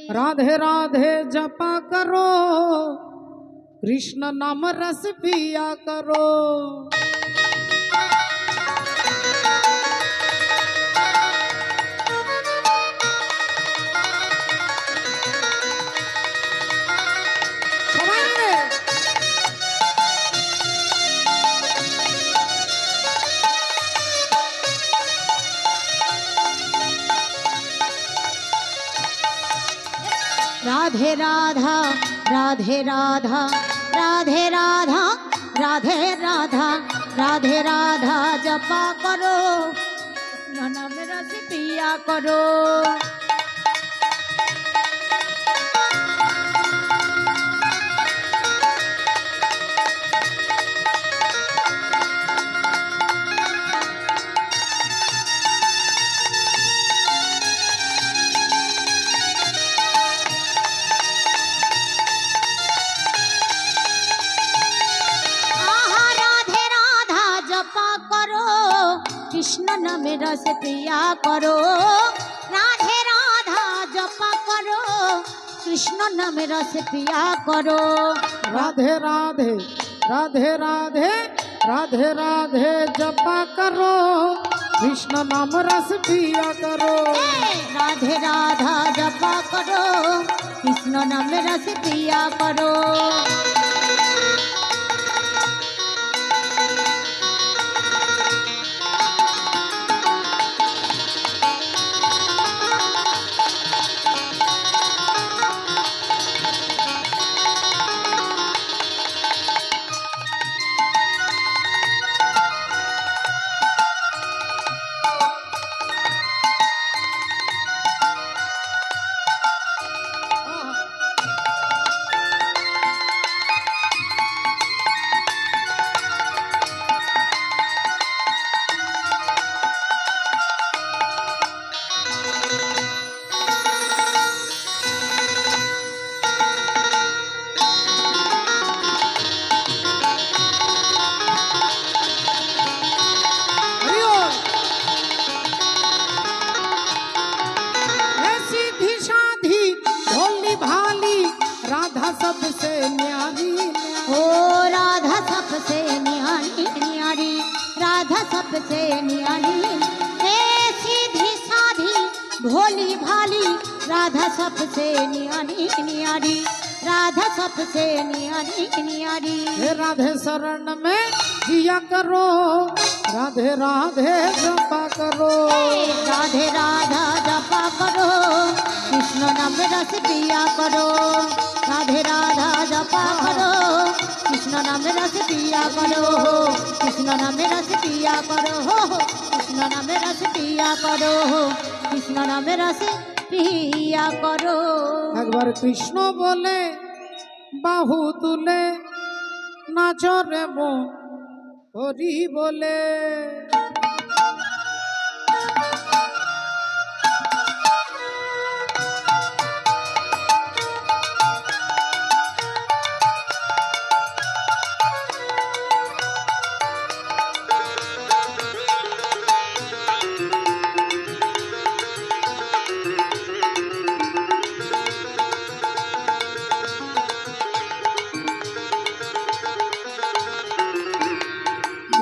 राधे राधे जपा करो, कृष्ण नाम रस पिया करो। राधे राधा राधे राधा राधे राधा राधे राधा राधे राधा जपा करो, नाम रस पिया करो। कृष्ण नाम रस पिया करो, राधे राधा जपा करो, कृष्ण नाम रस पिया करो। राधे राधे राधे राधे राधे राधे जपा करो, कृष्ण नाम रस पिया करो। राधे राधा जपा करो, कृष्ण नाम रस पिया करो। सबसे न्यारी ओ राधा सबसे न्यारी न्यारी, राधा सबसे न्यारी। हे सीधी साधी भोली भाली, राधा सबसे न्यारी न्यारी, राधा सबसे न्यारी न्यारी। हे राधे शरण में जिया करो, राधे राधे जपा करो। राधे राधा जपा करो, कृष्ण नाम रस पिया करो। राधे राधा जपा करो, कृष्ण नाम रस पिया करो। कृष्ण नाम रस पिया करो, कृष्ण नाम रस पिया करो, कृष्ण नाम रस पिया करो। एक बार कृष्ण बोले बाहु तुले, नाचो रे मन हरि बोले।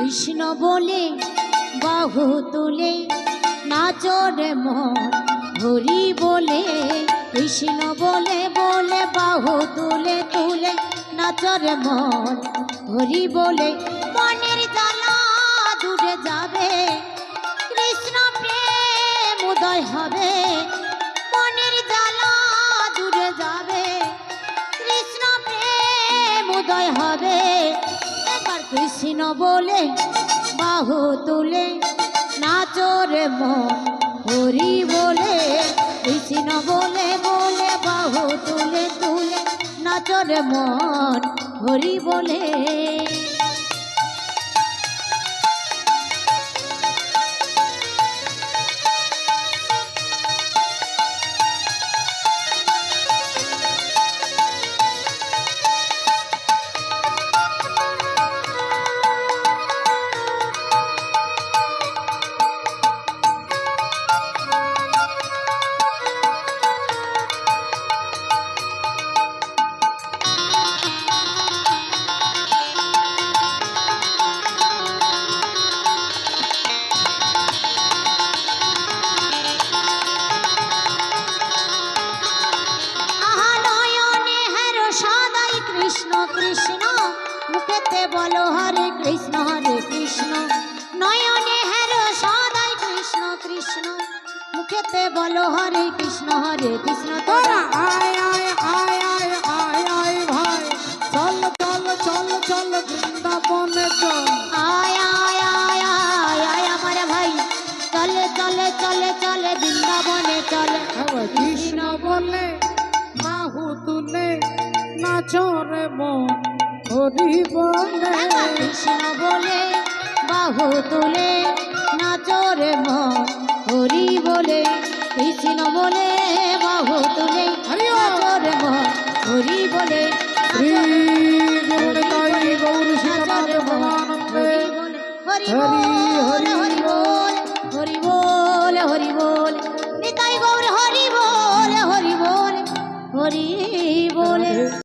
कृष्ण बोले बाहु तुले, नाचो रे मन हरि बोले। कृष्ण बोले बोले बाहु तुले तुले, नाचो रे मन हरि बोले। मनेर জ্বালা দূরে যাবে, কৃষ্ণ প্রেম উদয় হবে। মনের জ্বালা দূরে যাবে, কৃষ্ণ প্রেম উদয় হবে। कृष्ण बोले बाहु तुले, नाचो रे मन हरि बोले। कृष्ण बोले बोले बाहु तुले तुले, नाचो रे मन हरि बोले। বলো হরে কৃষ্ণ তোরা আয় আয় আয় আয় আয় আয় ভাই চল চল চল চল বৃন্দাবনে চল আয় আয় আয় আয় আয় আমার ভাই চলে চলে চলে চলে বৃন্দাবনে চলে আবার কৃষ্ণ বলে বাহু তুলে নাচরে মন হরি বলে একবার কৃষ্ণ বলে বাহু তুলে নাচরে মন হরি বলে কৃষ্ণ বলে বাহু তুলে হরি বল। নাচরে মন হরি বলে শ্রী গুরুনিতাই গৌর শিরোনাথ ভগবানন্দে হরি হরি বল হরি হরি বল হরি বল নিতাই গৌর হরি বল হরি বল হরি